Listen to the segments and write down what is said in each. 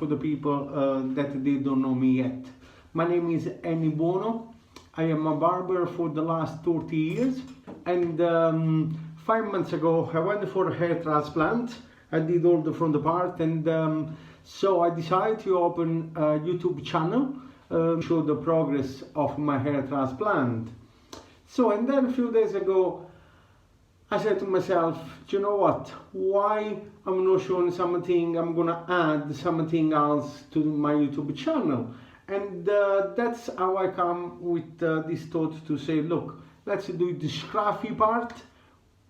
for the people that they don't know me yet. My name is Enny Buono. I am a barber for the last 30 years, and 5 months ago I went for a hair transplant. I did all the front part, and so I decided to open a YouTube channel, show the progress of my hair transplant. So, and then a few days ago I said to myself, you know what, why I'm not showing something, I'm gonna add something else to my YouTube channel. And that's how I come with this thought to say, look, let's do the scruffy part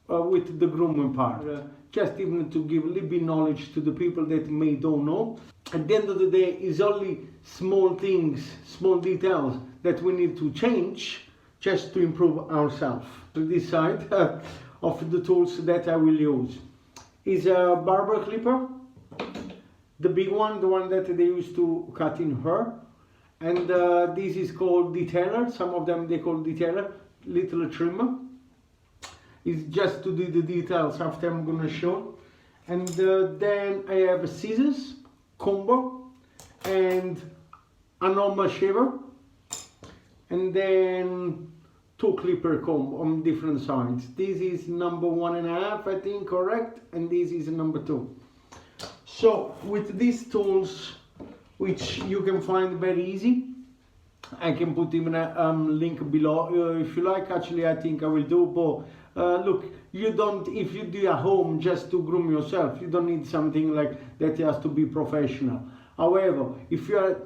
with the grooming part. Just even to give a little bit knowledge to the people that may don't know. At the end of the day, it's only small things, small details that we need to change just to improve ourselves. To this side of the tools that I will use is a barber clipper, the big one, the one that they used to cut in hair. And this is called detailer. Some of them they call detailer, little trimmer. It's just to do the details after I'm gonna show. And then I have scissors, combo, and a normal shaver. And then 2 clipper comb on different sides. This is number 1.5, I think, correct? And this is number 2. So with these tools, which you can find very easy, I can put even a link below if you like. Actually, I think I will do, but look, you don't, if you do at home just to groom yourself, you don't need something like that has to be professional. However, if you are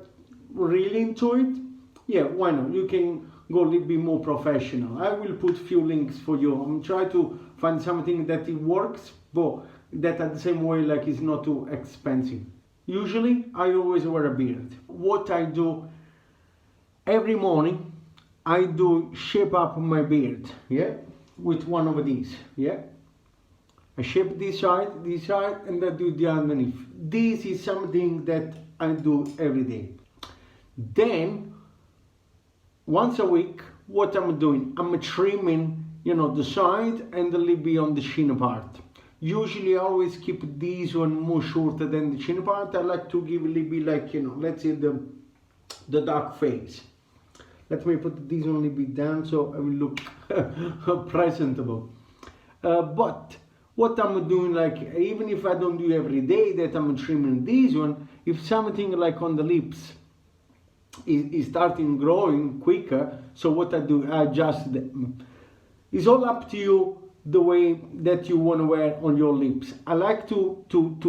really into it, yeah, why not? You can go a little bit more professional. I will put few links for you. I'm trying to find something that it works, but that at the same way, like, it's not too expensive. Usually, I always wear a beard. What I do every morning, I do shape up my beard, yeah, with one of these, yeah. I shape this side, and I do the underneath. This is something that I do every day. Then, once a week, what I'm doing, I'm trimming, you know, the side and a little bit on the chin part. Usually I always keep this one more shorter than the chin part. I like to give a little bit, like, you know, let's say the dark face. Let me put this one a little bit down so I will look presentable. But what I'm doing, like, even if I don't do every day that I'm trimming this one, if something like on the lips is starting growing quicker, so what I do, I adjust them. It's all up to you, the way that you want to wear on your lips. I like to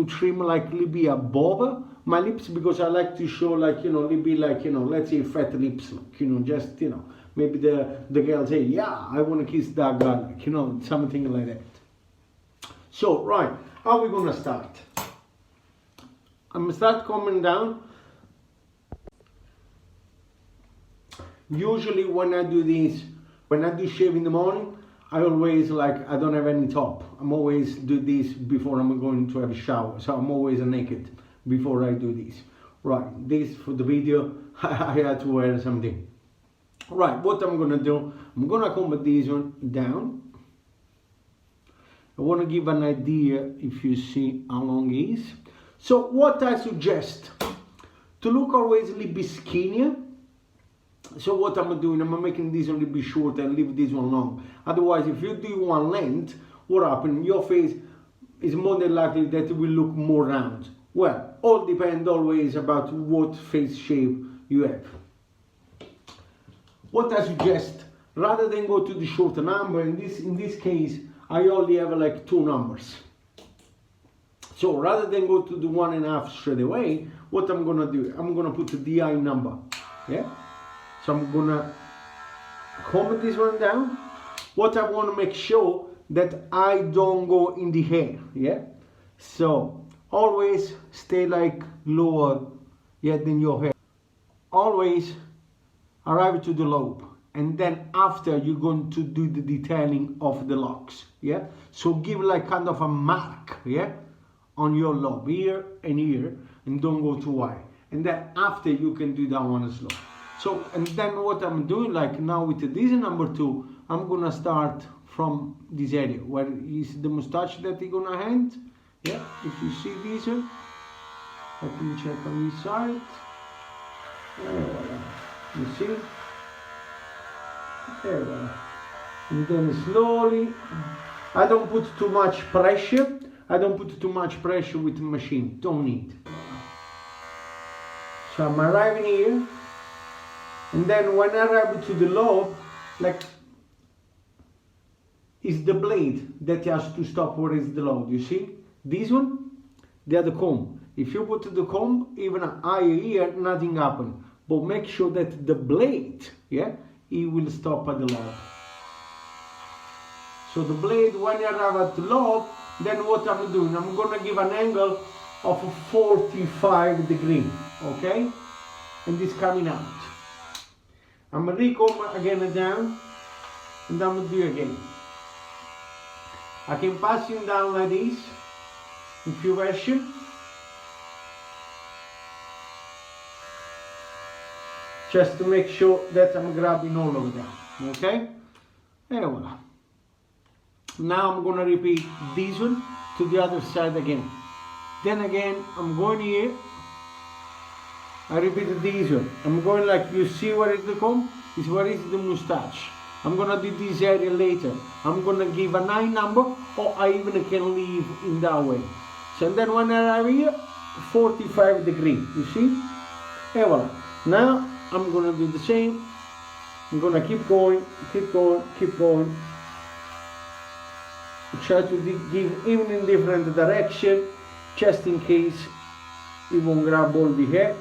trim like a little bit above my lips, because I like to show, like, you know, a little bit, like, you know, let's say fat lips, like, you know, just, you know, maybe the girl say, yeah, I want to kiss that guy, like, you know, something like that. So, right, how are we gonna start? I'm gonna start coming down. Usually when I do this, when I do shave in the morning, I always, like, I don't have any top. I'm always do this before I'm going to have a shower. So I'm always naked before I do this. Right, this for the video, I had to wear something. Right, what I'm gonna do, I'm gonna comb this one down. I wanna give an idea if you see how long it is. So what I suggest, to look always a little bit skinnier. So what I'm doing, I'm making this one a little bit short and leave this one long. Otherwise, if you do one length, what happens? Your face is more than likely that it will look more round. Well, all depends always about what face shape you have. What I suggest, rather than go to the shorter number, in this case, I only have like 2 numbers. So rather than go to the 1.5 straight away, what I'm gonna do, I'm gonna put the DI number, yeah? So I'm gonna comb this one down. What I want to make sure that I don't go in the hair, yeah? So always stay like lower, yeah, than your hair. Always arrive to the lobe, and then after you're going to do the detailing of the locks, yeah? So give like kind of a mark, yeah, on your lobe, here and here, and don't go too wide. And then after you can do that one as well. So, and then what I'm doing, like now with this number 2, I'm gonna start from this area where is the mustache that you're gonna hand. Yeah, if you see this one, Let me check on this side. You see? There. And then slowly, I don't put too much pressure. I don't put too much pressure with the machine. Don't need. So I'm arriving here, and then when I arrive to the lobe, like, is the blade that has to stop where is the lobe. You see? This one, the other comb. If you put the comb even higher here, nothing happen. But make sure that the blade, yeah, it will stop at the lobe. So the blade, when you arrive at the lobe, then what I'm doing, I'm gonna give an angle of 45 degrees, okay? And this coming out. I'm gonna recomb again down, and I'm gonna do it again. I can pass him down like this, in few versions. Just to make sure that I'm grabbing all of them, okay? And voila. Now I'm gonna repeat this one to the other side again. Then again, I'm going here. I repeat this one. I'm going like, you see where is the comb? Is where is the mustache. I'm gonna do this area later. I'm gonna give a 9 number, or I even can leave in that way. So then when I arrive here, 45 degrees, you see? And voila. Now I'm gonna do the same. I'm gonna keep going, keep going, keep going. Try to give even in different direction, just in case it won't grab all the hair.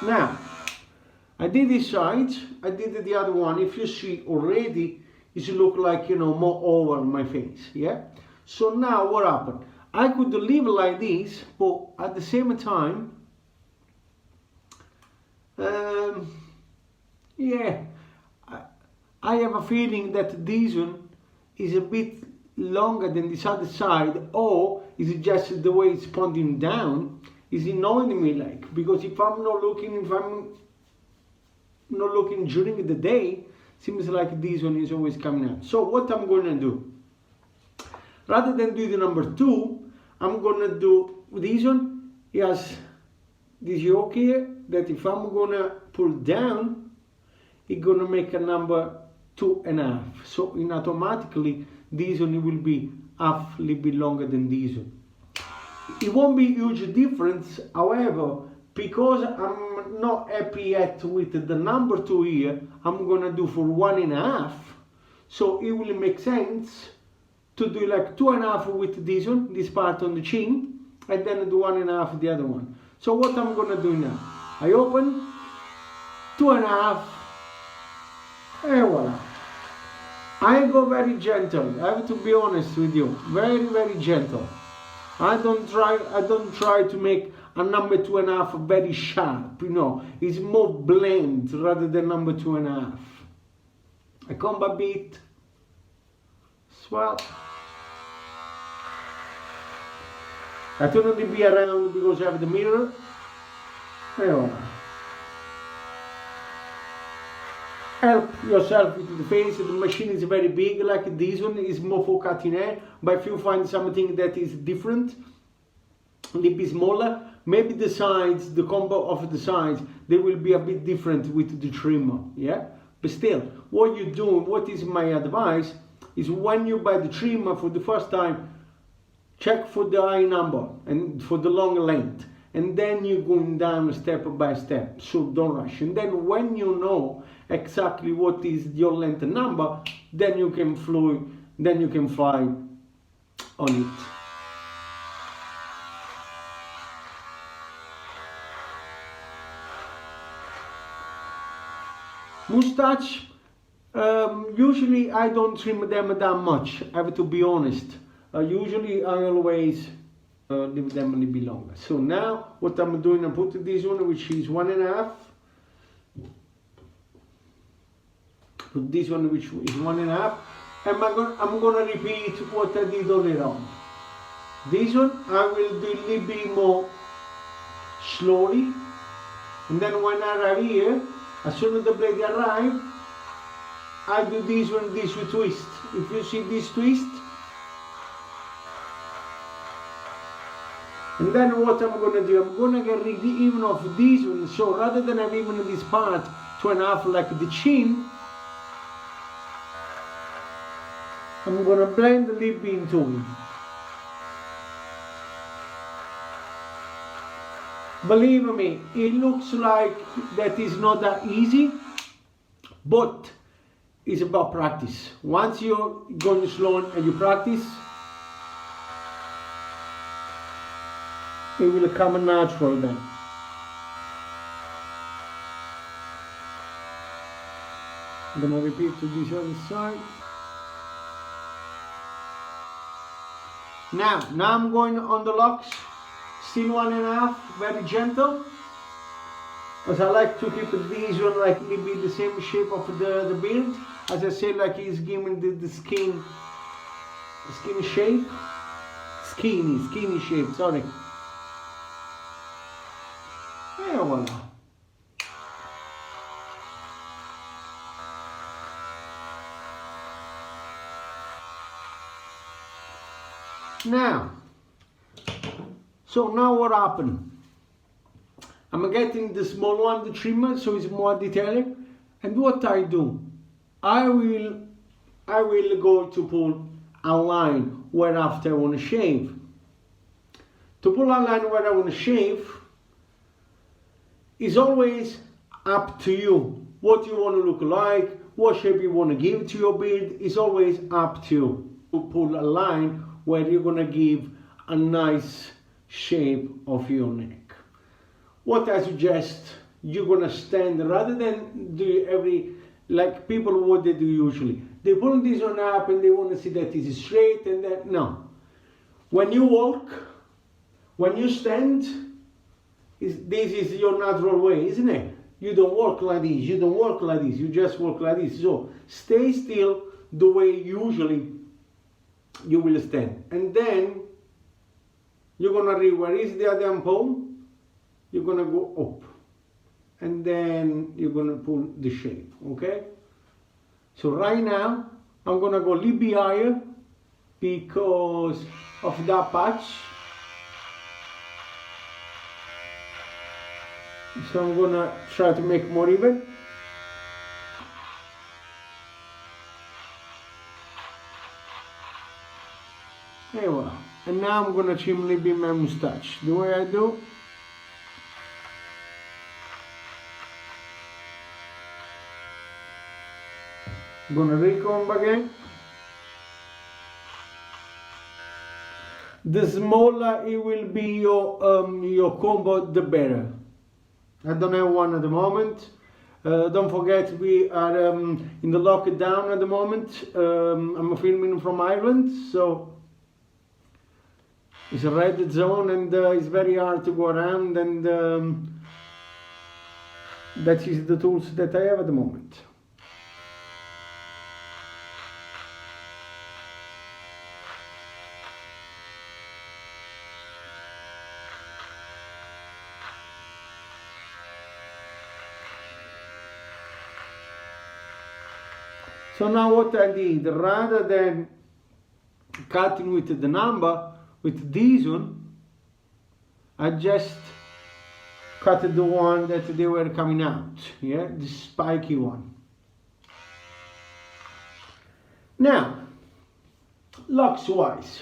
Now, I did this side, I did the other one. If you see already, it look like, you know, more over my face, yeah? So now what happened? I could leave it like this, but at the same time, yeah, I have a feeling that this one is a bit longer than this other side, or is it just the way it's pointing down is annoying me, like, because if I'm not looking during the day, seems like this one is always coming out. So what I'm going to do, rather than do the number 2, I'm going to do this one. Yes, this yoke here, that if I'm going to pull down, it's going to make a number 2.5. So in automatically, this one will be half a little bit longer than this one. It won't be huge difference, however, because I'm not happy yet with the number 2 here, I'm going to do for 1.5. So it will make sense to do like 2.5 with this one, this part on the chin, and then do 1.5 the other one. So what I'm going to do now, I open 2.5, and voila. I go very gentle. I have to be honest with you, very, very gentle. I don't try to make a number 2.5 very sharp, you know. It's more blend rather than number 2.5. I comb a bit, swell. I turn the bee around because I have the mirror. And help yourself with the face. The machine is very big, like this one is more for cutting hair, but if you find something that is different, a little bit smaller, maybe the sides, the combo of the sides, they will be a bit different with the trimmer, yeah? But still, what you do, what is my advice, is when you buy the trimmer for the first time, check for the high number and for the long length, and then you're going down step by step, so don't rush. And then when you know exactly what is your length and number, then you can fly on it. Mustache, usually I don't trim them that much, I have to be honest. Usually I always leave them a little bit longer. So now what I'm doing, I'm putting this one, which is 1.5. Put this one, which is 1.5, and I'm gonna repeat what I did all around. This one I will do a little bit more slowly, and then when I arrive here, as soon as the blade arrives, I do this one, this with twist. If you see this twist, and then what I'm gonna do, I'm gonna get rid even of this one. So rather than have even this part 2.5 like the chin, I'm gonna blend the lip into it. Believe me, it looks like that is not that easy, but it's about practice. Once you're going slow and you practice, it will come natural then. I'm gonna repeat to this other side. Now I'm going on the locks, still 1.5, very gentle. Because I like to keep these one like maybe the same shape of the beard. As I said, like he's giving the skin shape. Skinny shape, sorry. And voila. Now, so now what happened? I'm getting the small one, the trimmer, so it's more detailed. And what I do, I will go to pull a line where after I want to shave. To pull a line where I want to shave is always up to you. What you want to look like, what shape you want to give to your beard is always up to you. To pull a line where you're going to give a nice shape of your neck. What I suggest, you're going to stand rather than do every, like people what they do usually. They pull this one up and they want to see that it is straight and that, no. When you walk, when you stand, this is your natural way, isn't it? You don't walk like this, you don't walk like this, you just walk like this. So stay still the way usually you will stand. And then you're going to read where is the other palm. You're going to go up. And then you're going to pull the shape, okay? So right now, I'm going to go a little bit higher because of that patch. So I'm going to try to make more even. There you are. And now I'm going to trim a little bit my mustache. The way I do. I'm going to recomb again. The smaller it will be your combo, the better. I don't have one at the moment. Don't forget we are in the lockdown at the moment. I'm filming from Ireland, so it's a red zone and it's very hard to go around, and that is the tools that I have at the moment. So now what I did, rather than cutting with the number, with this one, I just cut the one that they were coming out, yeah, the spiky one. Now, locks wise,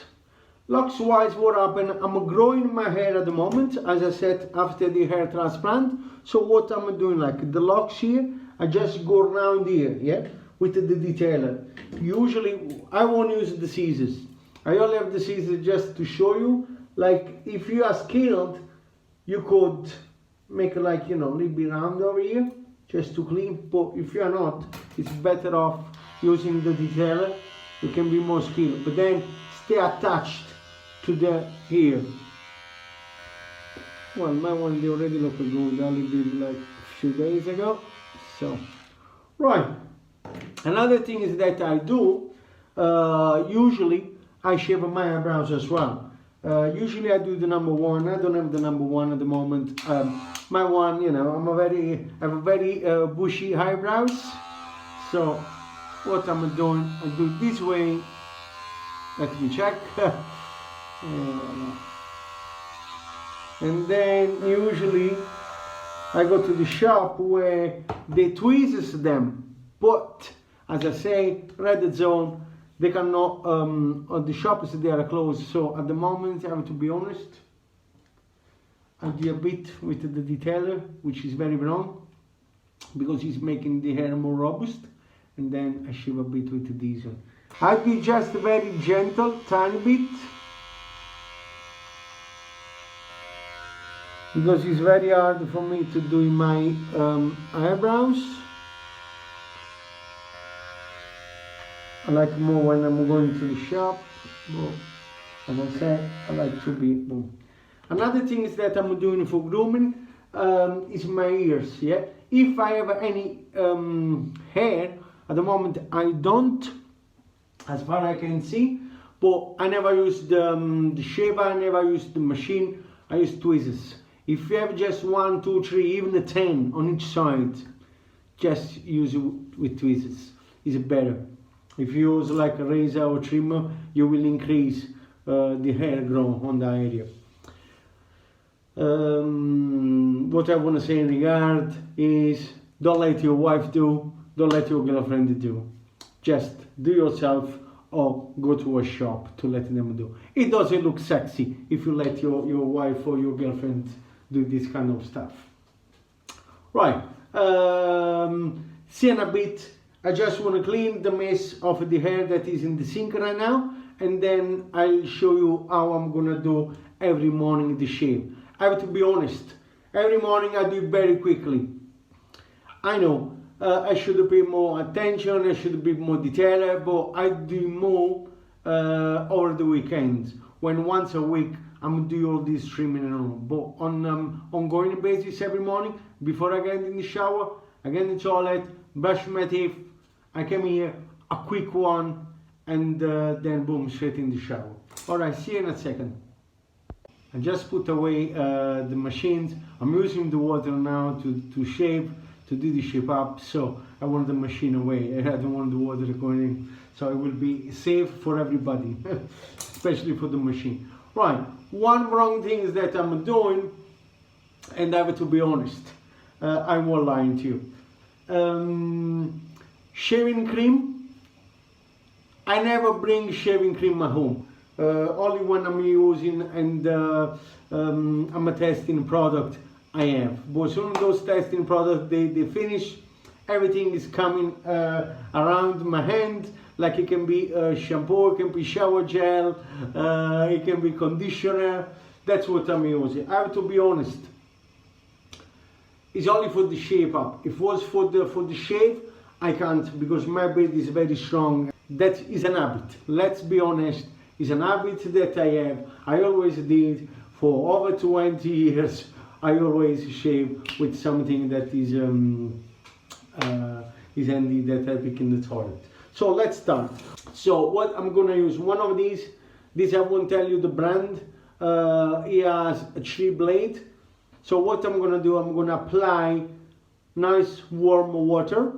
what happened, I'm growing my hair at the moment, as I said, after the hair transplant. So what I'm doing, like the locks here, I just go around here, yeah, with the detailer. Usually I won't use the scissors. I only have the scissors just to show you, like if you are skilled, you could make like, you know, a little bit round over here, just to clean, but if you are not, it's better off using the detailer. You can be more skilled, but then stay attached to the hair. Well, my one, they already look good, I only did like a few days ago, so, right. Another thing is that I do, usually I shave my eyebrows as well. Usually I do the number one. I don't have the number one at the moment. My one, you know, I have a very bushy eyebrows. So what I'm doing, I do it this way. Let me check. And then usually I go to the shop where they twist them, but as I say, red zone, they cannot, the shops they are closed, so at the moment I have to be honest, I do a bit with the detailer, which is very wrong, because it's making the hair more robust, and then I shave a bit with the diesel. I do just very gentle, tiny bit, because it's very hard for me to do my eyebrows. I like more when I'm going to the shop, but as I said, I like to be boom. Another thing is that I'm doing for grooming is my ears. Yeah, if I have any hair at the moment, I don't, as far as I can see. But I never use the shaver. I never use the machine. I use tweezers. If you have just 1, 2, 3, even 10 on each side, just use it with tweezers. It's better. If you use like a razor or trimmer, you will increase the hair growth on the area. What I want to say in regard is, don't let your wife do, don't let your girlfriend do. Just do yourself or go to a shop to let them do. It doesn't look sexy if you let your wife or your girlfriend do this kind of stuff. Right, see in a bit. I just want to clean the mess of the hair that is in the sink right now, and then I'll show you how I'm gonna do every morning the shave. I have to be honest, every morning I do it very quickly. I know I should pay more attention, I should be more detailed, but I do more over the weekends, when once a week I'm doing all this trimming and all. But on ongoing basis every morning, before I get in the shower, I get in the toilet, brush my teeth, I come here, a quick one, and then boom, straight in the shower. Alright, see you in a second. I just put away the machines. I'm using the water now to shave, to do the shape up, so I want the machine away. I don't want the water going in, so it will be safe for everybody, especially for the machine. Right, one wrong thing is that I'm doing, and I have to be honest, I won't lie to you. Shaving cream, I never bring shaving cream at home. Only when I'm using and I'm a testing product I have. But soon those testing products they finish, everything is coming around my hand. Like it can be shampoo, it can be shower gel, it can be conditioner. That's what I'm using. I have to be honest. It's only for the shape up. If it was for the shave, I can't, because my beard is very strong. That is an habit. Let's be honest. It's an habit that I have. I always did for over 20 years. I always shave with something that is handy that I pick in the toilet. So let's start. So what I'm gonna use, one of these I won't tell you the brand. It has a 3 blade. So what I'm gonna do, I'm gonna apply nice warm water.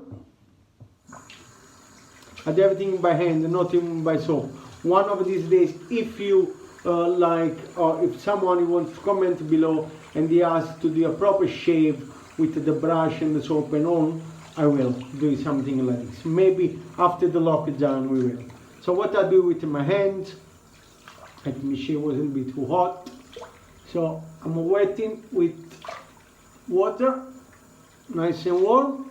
I do everything by hand, not even by soap. One of these days, if you like, or if someone wants to comment below and they ask to do a proper shave with the brush and the soap and all, I will do something like this. Maybe after the lockdown we will. So what I do with my hand, let me shave was a little bit too hot. So I'm wetting with water, nice and warm.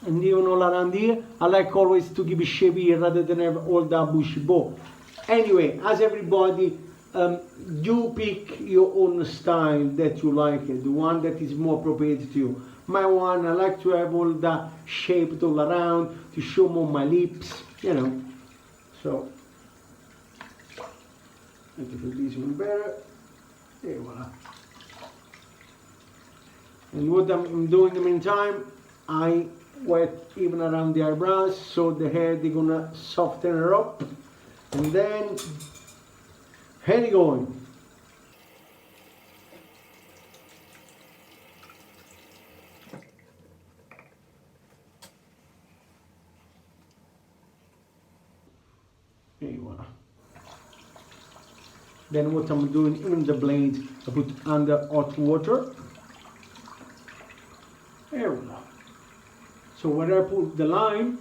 And even all around here, I like always to give a shave here rather than have all that bushy bow. Anyway, as everybody, you pick your own style that you like, the one that is more appropriate to you. My one, I like to have all that shaped all around, to show more my lips, you know. So, let me put this one better. There, voila. And what I'm doing in the meantime, I wet even around the eyebrows, so the hair they're gonna soften her up, and then hair going. Voilà. Then what I'm doing in the blade, I put under hot water. There we go. So where I put the line,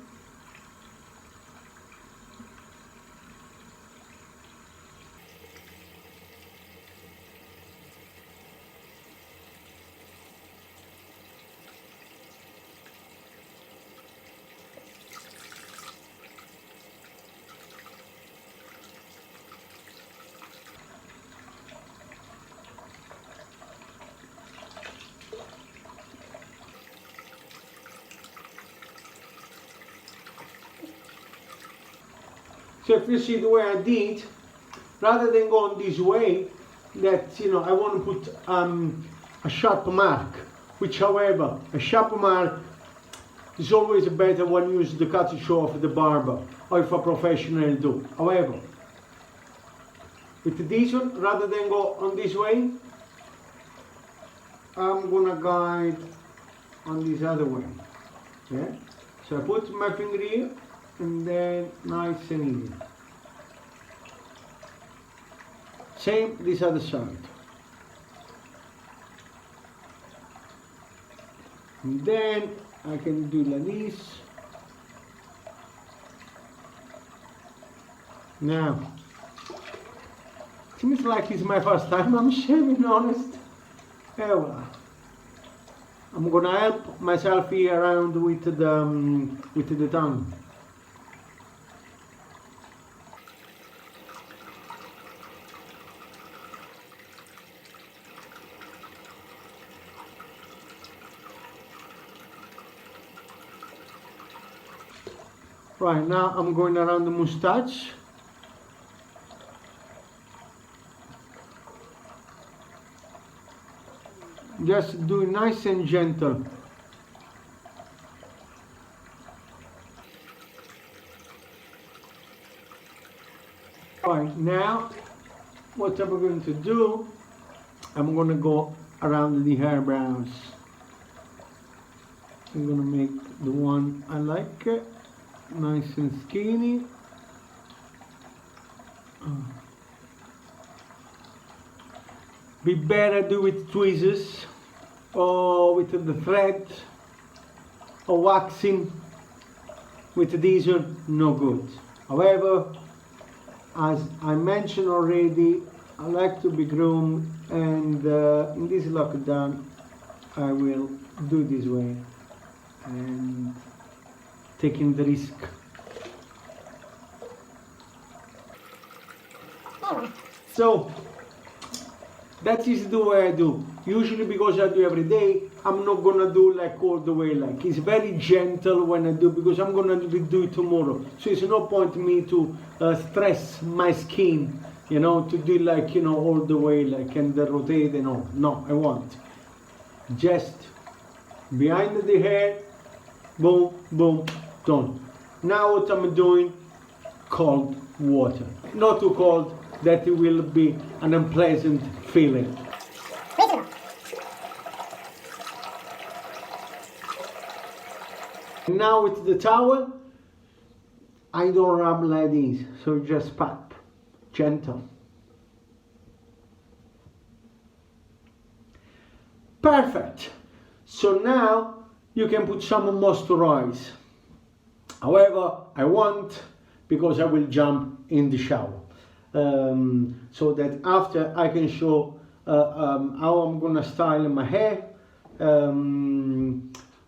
so if you see the way I did, rather than going this way, that I want to put a sharp mark, which however, a sharp mark is always better when you use the cutting saw of the barber, or if a professional do. However, with this one, rather than go on this way, I'm gonna guide on this other way. Yeah? So I put my finger here, and then nice and easy. Same this other side. And then I can do like this. Now, seems like it's my first time I'm shaving, honest. There we are. I'm gonna help myself here around with the tongue. Right, now I'm going around the mustache. Just do it nice and gentle. Right, now what I'm going to do, I'm going to go around the eyebrows. I'm going to make the one I like. Nice and skinny. Be better do with tweezers or with the thread or waxing. With these one, no good. However, as I mentioned already, I like to be groomed, and in this lockdown I will do this way and taking the risk. So that is the way I do. Usually, because I do every day, I'm not gonna do like all the way like. It's very gentle when I do, because I'm gonna do it tomorrow. So it's no point me to stress my skin, to do like all the way like and rotate and all. No, I won't. Just behind the hair, boom, boom, done. Now what I'm doing, cold water. Not too cold that it will be an unpleasant feeling. Now with the towel, I don't rub like this, so just pat, gentle. Perfect. So now you can put some moisturize. However, I won't, because I will jump in the shower. So that after I can show how I'm gonna style my hair,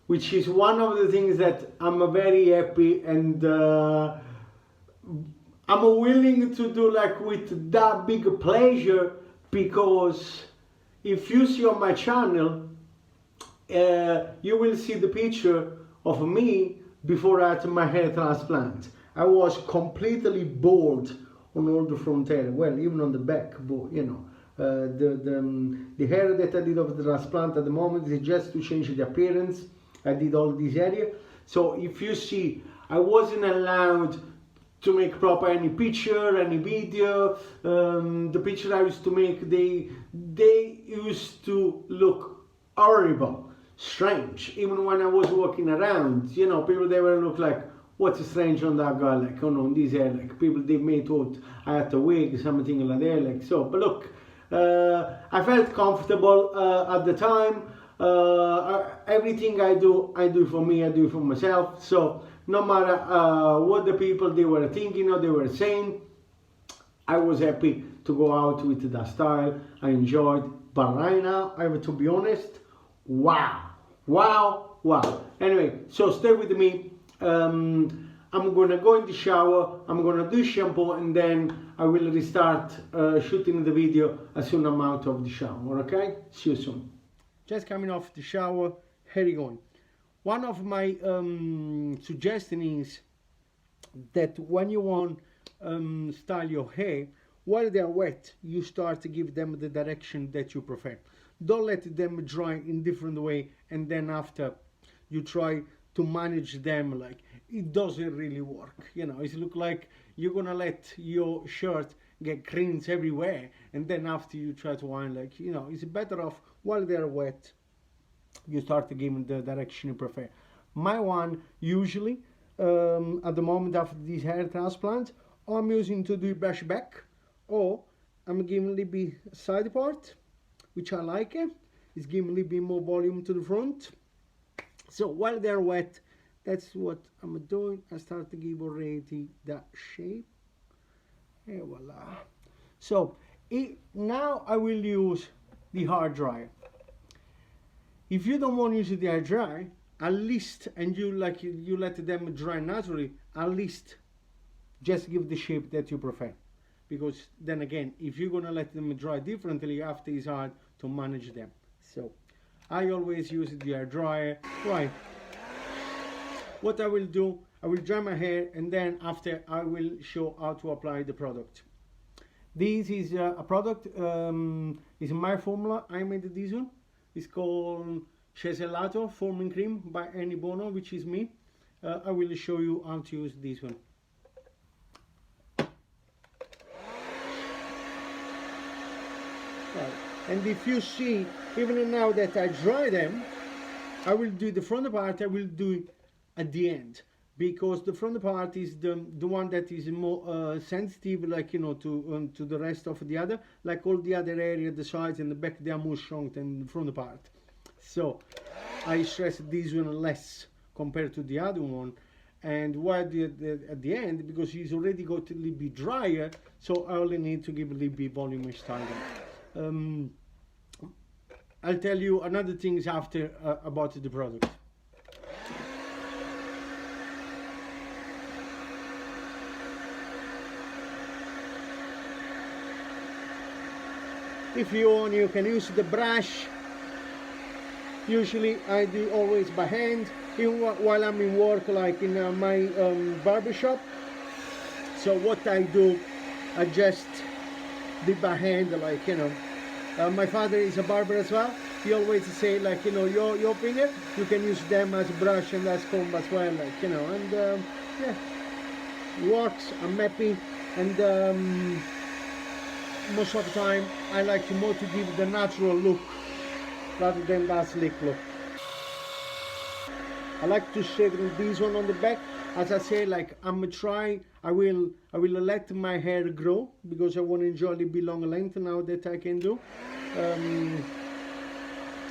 which is one of the things that I'm very happy and I'm willing to do like with that big pleasure, because if you see on my channel, you will see the picture of me before I had my hair transplant. I was completely bald on all the front hair, well, even on the back, but the hair that I did of the transplant at the moment is just to change the appearance. I did all this area. So if you see, I wasn't allowed to make proper any picture, any video. The picture I used to make, they used to look horrible, strange. Even when I was walking around, people, they will look like, what's strange on that guy, like, oh no, these hair, like, people, they may thought I had to wig, something like that, like, so, but look, I felt comfortable at the time. Everything I do for me, I do for myself, so no matter what the people, they were thinking or they were saying, I was happy to go out with that style. I enjoyed, but right now, I have to be honest, wow. Anyway, so stay with me. I'm gonna go in the shower, I'm gonna do shampoo, and then I will restart shooting the video as soon as I'm out of the shower, okay? See you soon. Just coming off the shower, here you go. One of my suggestions is that when you want style your hair, while they are wet, you start to give them the direction that you prefer. Don't let them dry in different way, and then after you try to manage them, like, it doesn't really work. You know, it look like you're gonna let your shirt get creams everywhere, and then after you try to wind, like, you know, it's better off while they're wet, you start to give them the direction you prefer. My one, usually, at the moment after these hair transplants, I'm using to do brush back, or I'm giving a little bit side part, which I like it. It's giving a little bit more volume to the front. So while they're wet, that's what I'm doing. I start to give already that shape. And voila. So now I will use the hard dryer. If you don't want to use the hard dryer, at least, and you let them dry naturally, at least just give the shape that you prefer. Because then again, if you're gonna let them dry differently, after it's hard to manage them. So I always use the hair dryer. Right. What I will do, I will dry my hair, and then after I will show how to apply the product. This is a product, is my formula. I made this one. It's called Cesellato Forming Cream by Enny Buono, which is me. I will show you how to use this one. Right. And if you see, even now that I dry them, I will do the front part, I will do it at the end, because the front part is the one that is more sensitive, like, you know, to the rest of the other, like all the other area, the sides and the back, they are more strong than the front part. So I stress this one less compared to the other one. And why at the end, because it's already got a little bit drier, so I only need to give a little bit volume and style. I'll tell you another things after about the product. If you want, you can use the brush. Usually I do always by hand, even while I'm in work, like in my barber shop. So what I do, I just do by hand, like, you know. My father is a barber as well. He always say, like, you know, your finger, you can use them as brush and as comb as well, like, you know. And yeah, it works. I'm happy. And most of the time I like more to give the natural look rather than that slick look. I like to straighten this one on the back. As I say, like, I will let my hair grow, because I want to enjoy a little bit longer length now that I can do.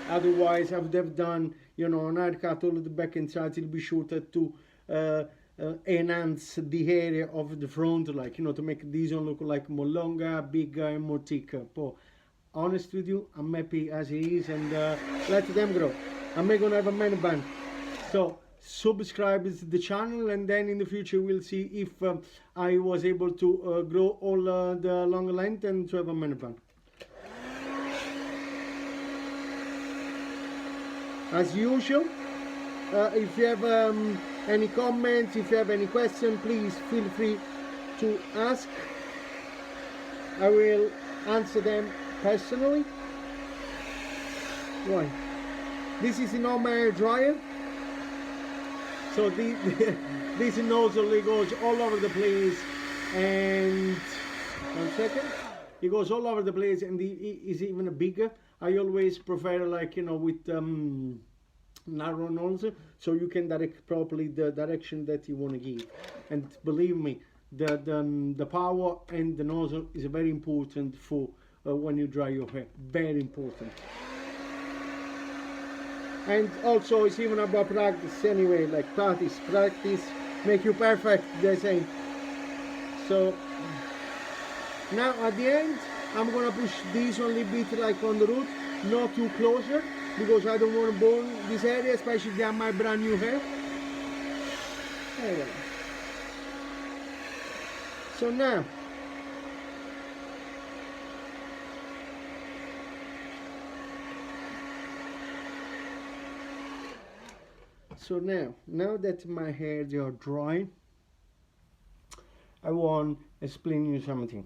Otherwise I would have done, you know, an haircut all of the back and sides. It'll be shorter to enhance the area of the front, like, you know, to make this one look like more longer, bigger and more thicker. But honest with you, I'm happy as it is, and let them grow. I'm not gonna have a man bun. So subscribe to the channel, and then in the future we'll see if I was able to grow all the longer length and to have a man bun. As usual, if you have any comments, if you have any questions, please feel free to ask. I will answer them personally. Right. This is an my hair dryer. So this nozzle, it goes all over the place, and 1 second, it goes all over the place, and it is even bigger. I always prefer, like, you know, with narrow nozzle, so you can direct properly the direction that you want to give. And believe me, the power and the nozzle is very important for when you dry your hair. Very important. And also it's even about practice anyway, like practice make you perfect, they say. So now at the end I'm gonna push this only bit like on the root, not too closer, because I don't want to burn this area, especially if they are my brand new hair. Anyway. So now now that my hairs are dry, I want to explain you something.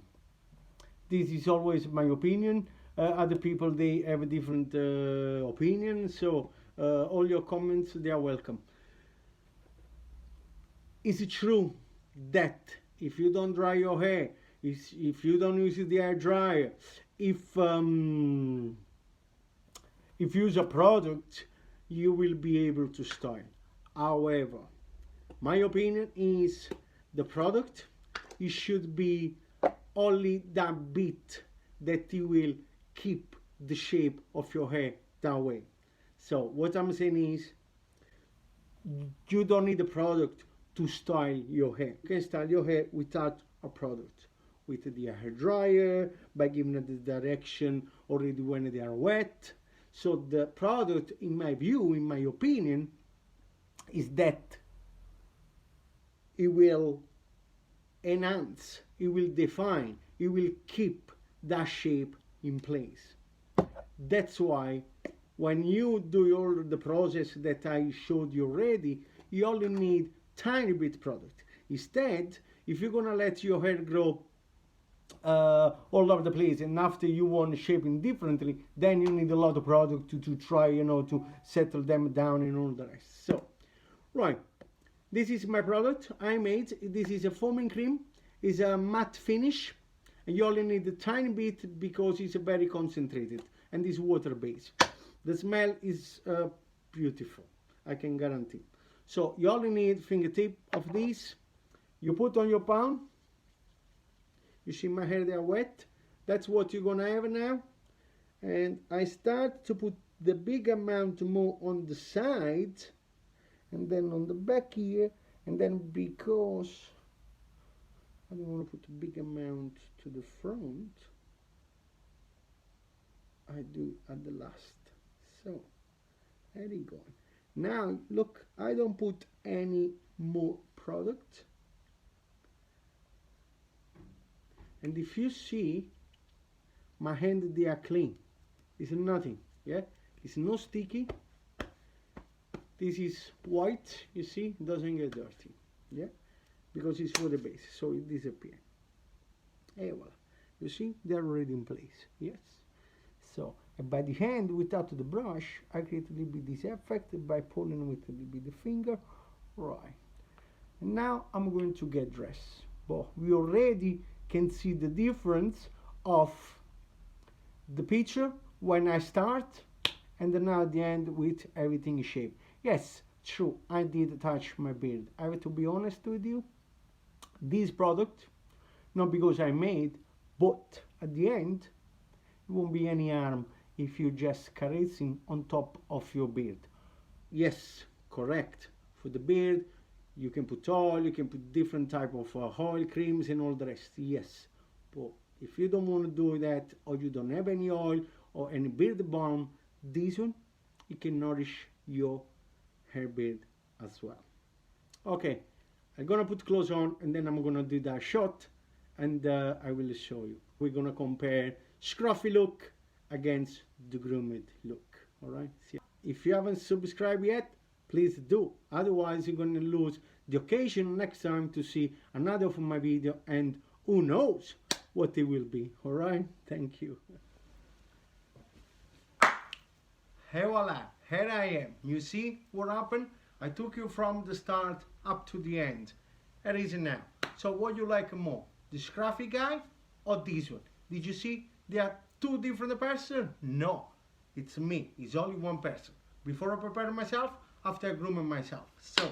This is always my opinion. Other people, they have a different opinion, so all your comments, they are welcome. Is it true that if you don't dry your hair, if you don't use the hair dryer, if you use a product, you will be able to style? However, my opinion is the product, it should be only that bit that you will keep the shape of your hair that way. So what I'm saying is, you don't need a product to style your hair. You can style your hair without a product, with the hair dryer, by giving it the direction already when they are wet. So the product, in my view, in my opinion, is that it will enhance, it will define, it will keep that shape in place. That's why when you do all the process that I showed you already, you only need tiny bit product. Instead, if you're gonna let your hair grow all over the place, and after you want shaping differently, then you need a lot of product to try, you know, to settle them down and all the rest. So, right, this is my product I made. This is a foaming cream. It's a matte finish, and you only need a tiny bit because it's very concentrated and it's water based. The smell is beautiful, I can guarantee. So you only need fingertip of this. You put on your palm. You see my hair, they are wet. That's what you're gonna have now. And I start to put the big amount more on the side, and then on the back here, and then because I don't want to put a big amount to the front, I do at the last. So there you go. Now look, I don't put any more product. And if you see, my hands, they are clean. It's nothing, yeah? It's no sticky. This is white, you see, it doesn't get dirty, yeah? Because it's water based, so it disappears. Hey, well, you see, they're already in place, yes? So, and by the hand, without the brush, I create a little bit this effect by pulling with a little bit the finger, right? And now I'm going to get dressed. But we already can see the difference of the picture when I start and then now at the end with everything in shape. Yes, true, I did touch my beard. I have to be honest with you, this product, not because I made, but at the end it won't be any harm if you just caressing on top of your beard. Yes, correct, for the beard you can put oil, you can put different type of oil creams and all the rest, yes. But if you don't want to do that, or you don't have any oil or any beard balm, this one, it can nourish your hair beard as well. Okay, I'm gonna put clothes on and then I'm gonna do that shot and I will show you. We're gonna compare Scruffy look against the Groomed look, alright? If you haven't subscribed yet, please do, otherwise you're going to lose the occasion next time to see another of my video, and who knows what it will be. Alright, thank you. Hey voila, here I am. You see what happened? I took you from the start up to the end. Here is it now. So what you like more, the Scruffy guy or this one? Did you see they are two different persons? No, it's me, it's only one person. before I prepare myself, after I grooming myself. So,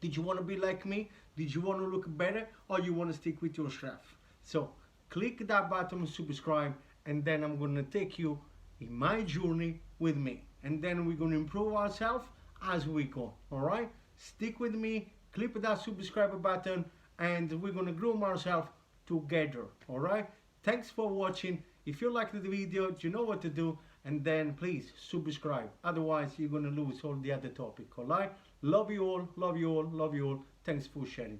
did you want to be like me? Did you want to look better, or you want to stick with your chef? So, click that button, subscribe, and then I'm going to take you in my journey with me. And then we're going to improve ourselves as we go. Alright? Stick with me, click that subscribe button, and we're going to groom ourselves together. Alright? Thanks for watching. If you liked the video, you know what to do, and then please subscribe. Otherwise, you're going to lose all the other topic. Alright? Love you all, love you all, love you all. Thanks for sharing.